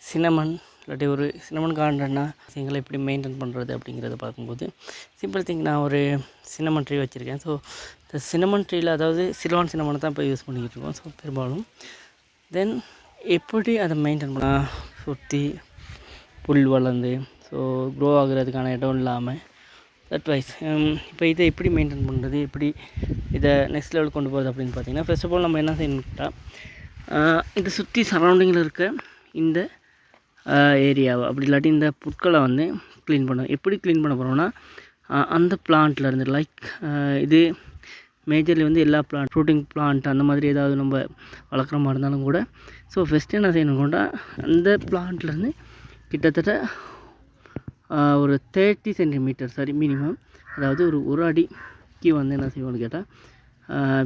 Cinnamon இல்லாட்டி ஒரு cinnamon கார்டன்னா விஷயங்களை எப்படி மெயின்டைன் பண்ணுறது அப்படிங்கிறத பார்க்கும்போது சிம்பிள் திங். நான் ஒரு சினமன் ட்ரீ வச்சுருக்கேன். ஸோ இந்த சினமன் ட்ரீயில் அதாவது சிலோன் சினமனை தான் இப்போ யூஸ் பண்ணிக்கிட்டு இருக்கோம். ஸோ பெரும்பாலும் தென் எப்படி அதை மெயின்டைன் பண்ணால் சுற்றி புல் வளர்ந்து ஸோ க்ரோ ஆகுறதுக்கான இடம் இல்லாமல் தட் வைஸ் இப்போ இதை எப்படி மெயின்டைன் பண்ணுறது, எப்படி இதை நெக்ஸ்ட் லெவல் கொண்டு போகிறது அப்படின்னு பார்த்தீங்கன்னா, ஃபர்ஸ்ட் ஆஃப் ஆல் நம்ம என்ன செய்யணும்னா இதை சுற்றி சரௌண்டிங்கில் இருக்க இந்த ஏரியாவை அப்படி இல்லாட்டி இந்த புற்களை வந்து க்ளீன் பண்ணோம். எப்படி க்ளீன் பண்ண போகிறோம்னா அந்த பிளான்ட்லேருந்து லைக் இது மேஜர்லி வந்து எல்லா பிளான்ட் ஃப்ரூட்டிங் பிளான்ட் அந்த மாதிரி ஏதாவது நம்ம வளர்க்குற மாதிரி இருந்தாலும் கூட ஸோ ஃபஸ்ட்டு என்ன செய்யணும்னா அந்த பிளான்ட்லேருந்து கிட்டத்தட்ட ஒரு 30 சென்டிமீட்டர் சரி மினிமம், அதாவது ஒரு அடிக்கு வந்து என்ன செய்வோம்னு கேட்டால்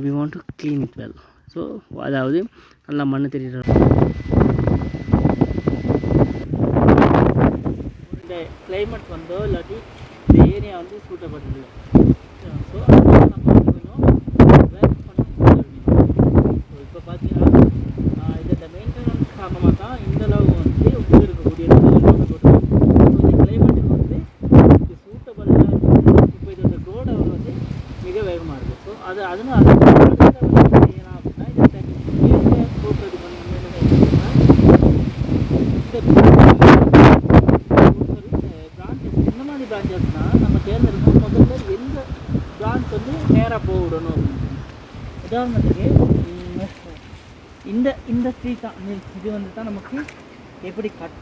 we want to clean it well. So அதாவது நல்லா மண் தெரியுற இந்த கிளைமேட் வந்தோ இல்லாட்டி இந்த ஏரியா வந்து சூட்டபிள் இல்லை. ஸோ அதனால் நம்ம வந்து கொஞ்சம் வேர் பண்ண ஸோ இப்போ பார்த்தீங்கன்னா இது இந்த மெயின்டெனன்ஸ் காரணமாக தான் இந்தளவு வந்து உள்ளே இருக்கக்கூடிய இந்த கிளைமேட்டுக்கு வந்து இது சூட்டபிள் இல்லாத இப்போ இதோட க்ரோ லெவல் வந்து மிக வேகமாக இருக்குது. ஸோ அதனால் என்ன செய்யலாம் அப்படின்னா இதை ஏரியா போக்குறதுக்கு வந்து நம்ம என்ன செய்யணும்னா இந்த பிரான்ச்சஸ்னால் நம்ம தேர்ந்தெடுக்கணும் முதல்ல எந்த பிரான்ச் வந்து நேராக போவிடணும் அப்படின்னு. உதாரணத்துக்கு இந்த ட்ரீ தான் இது வந்து தான் நமக்கு எப்படி கட்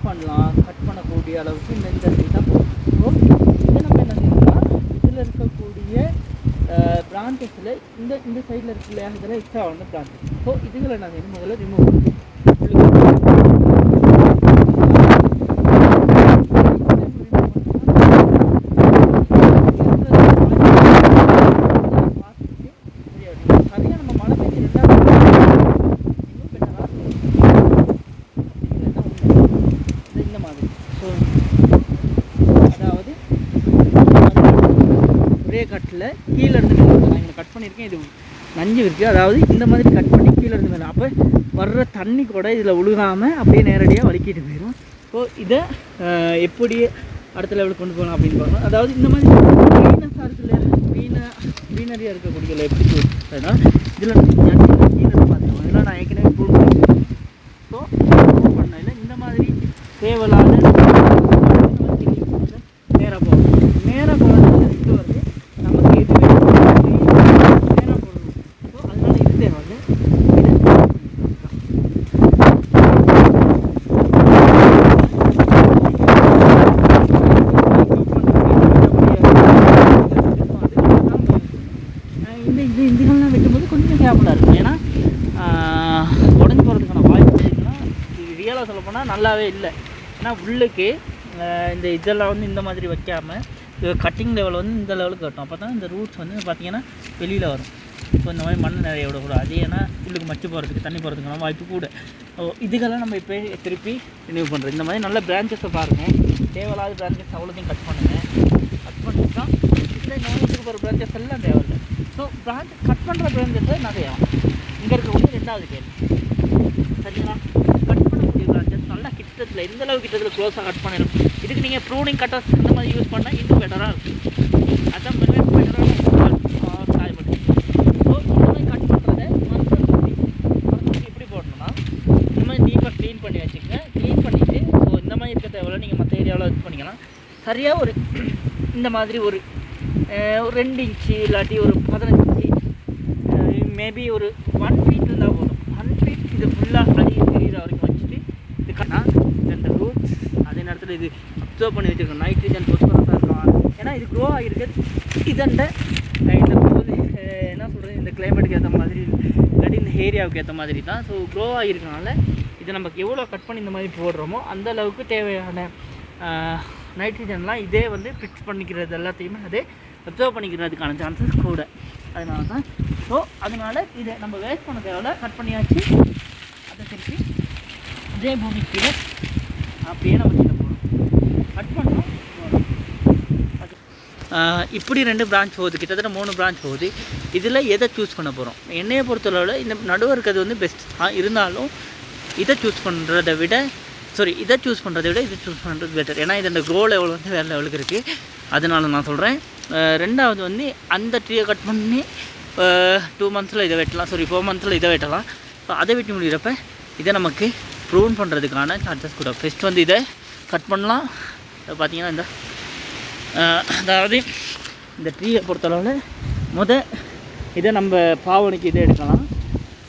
பண்ணக்கூடிய அளவுக்கு இந்த ட்ரீ தான் போகும். ஸோ இதை நம்ம என்ன செய்யணும்னா இதில் இருக்கக்கூடிய பிரான்ச்சஸில் இந்த சைடில் இருக்கு இல்லையா இதெல்லாம் எக்ஸ்ட்ரா வந்து பிரான்ச்சஸ். ஸோ இதுகளை என்ன செய்யணும் முதல்ல ரிமூவ் பண்ணணும். கட்டில் கீழே இருந்து நான் இங்கே கட் பண்ணியிருக்கேன். இது நஞ்சு இருக்குது, அதாவது இந்த மாதிரி கட் பண்ணி கீழே இருந்து மேலே அப்போ வர்ற தண்ணி கூட இதில் உழுகாமல் அப்படியே நேரடியாக வலிக்கிட்டு போயிடும். ஸோ இதை எப்படி அடுத்த லெவலுக்கு கொண்டு போகலாம் அப்படின்னு பார்க்கணும். அதாவது இந்த மாதிரி க்ரீனஸாக இருக்குல்ல க்ரீனரியாக இருக்கக்கூடிய எப்படி அதனால் இதில் கீழே பார்த்துக்கோங்க. இதெல்லாம் நான் ஏற்கனவே ப்ரூவ் பண்ணிக்கிறேன். ஸோ ப்ரூவ் பண்ணதில் இந்த மாதிரி தேவையில்லாத நேராக போகணும். நேராக போகிறது இது வருது நமக்கு எதுவுமே நேராக போடணும். ஸோ அதனால் இது தேவை வந்து இதுகள்லாம் வெட்டும்போது கொஞ்சம் கேர்ஃபுல்லாக இருக்கும். ஏன்னா உடஞ்சி போகிறதுக்கான வாய்ப்பு இருக்குன்னா ரியலாக சொல்ல போனால் நல்லாவே இல்லை. ஏன்னா உள்ளுக்கு இந்த இதெல்லாம் வந்து இந்த மாதிரி வைக்காமல் கட்டிங் லெவல் வந்து இந்த லெவலுக்கு கட்டும். அப்போ தான் இந்த ரூட்ஸ் வந்து பார்த்திங்கன்னா வெளியில் வரும். இப்போ இந்த மாதிரி மண் நிறைய விடக்கூடாது. அது ஏன்னா உள்ளுக்கு மச்சு போகிறதுக்கு தண்ணி போகிறதுக்கான வாய்ப்பு கூட. இதுக்கெல்லாம் நம்ம இப்போ திருப்பி ரினியூ பண்ணுறோம். இந்த மாதிரி நல்ல பிரான்ச்சஸை பாருங்கள். தேவையில்லாத பிரான்ச்சஸ் அவ்வளோத்தையும் கட் பண்ணுங்கள். கட் பண்ணிட்டு தான் இந்த நோய்க்கு போகிற பிரான்ச்சஸ் எல்லாம் தேவையில்லை. ஸோ கட் பண்ணுற பிரான்ச்சஸை நிறையா இங்கே இருக்கக்கூடிய 2வது கேள்வி சரிங்களா. கட் பண்ணக்கூடிய பிரான்ச்சஸ் நல்லா கிட்டத்தில் எந்த அளவு கிட்டத்தில் க்ளோஸாக கட் பண்ணிடும். இதுக்கு நீங்கள் ப்ரூனிங் கட்டர்ஸ் இந்த மாதிரி யூஸ் பண்ணால் இன்னும் பெட்டராக இருக்கும். அதான் பெட்டராக சாயப்பட்டு. ஸோ இந்த மாதிரி கட் பண்ணுறதை மரத்தை எப்படி போடணும்னா இந்த மாதிரி டீப்பாக க்ளீன் பண்ணி வச்சுக்கோங்க. க்ளீன் பண்ணிவிட்டு ஸோ இந்த மாதிரி இருக்க தேவையில்ல நீங்கள் மற்ற ஏரியாவில் இது பண்ணிக்கலாம். சரியாக ஒரு இந்த மாதிரி ஒரு 2 இன்ச்சு இல்லாட்டி ஒரு 15 இன்ச்சு மேபி ஒரு 1 ஃபீட் இருந்தால் போதும். 1 ஃபீட் இது ஃபுல்லாக தெரிகிற வரைக்கும் வச்சுட்டு இது கட்டினா இந்த ரூட்ஸ் அதே நேரத்தில் இது அப்சர்வ் பண்ணி வச்சுருக்கோம். நைட்ரஜன் பொஸ்பரஸாக இருக்கலாம். ஏன்னா இது க்ரோ ஆகிருக்கு இதண்ட இந்த போது என்ன சொல்கிறது இந்த கிளைமேட்டுக்கு ஏற்ற மாதிரி இல்லாட்டி இந்த ஏரியாவுக்கு ஏற்ற மாதிரி தான். ஸோ க்ரோ ஆகிருக்கனால இதை நமக்கு எவ்வளோ கட் பண்ணி இந்த மாதிரி போடுறோமோ அந்த அளவுக்கு தேவையான நைட்ரஜன்லாம் இதே வந்து ஃபிக்ஸ் பண்ணிக்கிறது எல்லாத்தையுமே அதே அப்சர்வ் பண்ணிக்கிறதுக்கான சான்சஸ் கூட. அதனால தான் ஸோ அதனால் இதை நம்ம வேஸ்ட் பண்ண தேவையில்ல. கட் பண்ணியாச்சு. அதை திருப்பி இதே பூமிக்கு அப்படியே நம்ம கீழே போகணும். கட் பண்ணோம் இப்படி 2 பிரான்ச் போகுது, கிட்டத்தட்ட 3 பிரான்ச் போகுது. இதில் எதை சூஸ் பண்ண போகிறோம்? என்னையை பொறுத்தளவில் இந்த நடுவர் இருக்கிறது வந்து பெஸ்ட் இருந்தாலும் இதை சூஸ் பண்ணுறதை விட சாரி இதை சூஸ் பண்ணுறதை விட இதை சூஸ் பண்ணுறது பெட்டர். ஏன்னா இதோட க்ரோ லெவல் வந்து வேறு லெவலுக்கு இருக்குது. அதனால நான் சொல்கிறேன். ரெண்டாவது வந்து அந்த ட்ரீயை கட் பண்ணி 2 மந்த்ஸில் இதை வெட்டலாம், 4 மந்த்ஸில் இதை வெட்டலாம். ஸோ அதை வெட்டி முடிகிறப்ப இதை நமக்கு ப்ரூன் பண்ணுறதுக்கான சான்சஸ் கூட. ஃபஸ்ட் வந்து இதை கட் பண்ணலாம். பார்த்திங்கன்னா இந்த அதாவது இந்த ட்ரீயை பொறுத்தளவில் இதை நம்ம பாவனைக்கு இதை எடுக்கலாம்.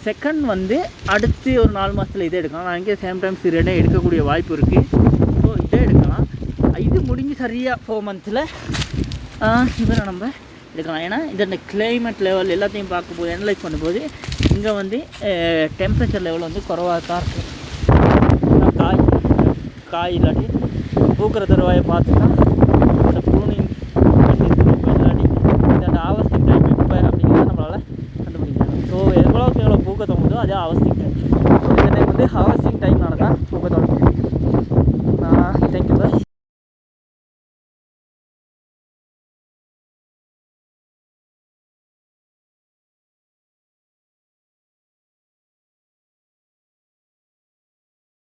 செகண்ட் வந்து அடுத்து ஒரு 4 மாதத்தில் இதை எடுக்கலாம். நான் இங்கே சேம் டைம் சீரியனே எடுக்கக்கூடிய வாய்ப்பு இருக்குது. ஸோ இதை எடுக்கலாம். இது முடிஞ்சு சரியாக 4 மந்த்ஸில் இவரை நம்ம எடுக்கலாம். ஏன்னா இந்த கிளைமேட் லெவல் எல்லாத்தையும் பார்க்கும்போது அனலைஸ் பண்ணும்போது இங்கே வந்து டெம்பரேச்சர் லெவல் வந்து குறைவாக தான் இருக்கும். காய் இல்லாட்டி பூக்கிற தருவாயை பார்த்து தான் இந்த ப்ரூனிங் இல்லாட்டி இந்த ஹார்வெஸ்டிங் டைம் எப்போ அப்படிங்கிறத நம்மளால் கண்டுபிடிக்கலாம். ஸோ எவ்வளோக்கு எவ்வளோ பூக்க தோணுதோ அதே ஹார்வெஸ்டிங் டைம். ஸோ இந்த டைம் வந்து ஹார்வெஸ்டிங் டைம்னால தான்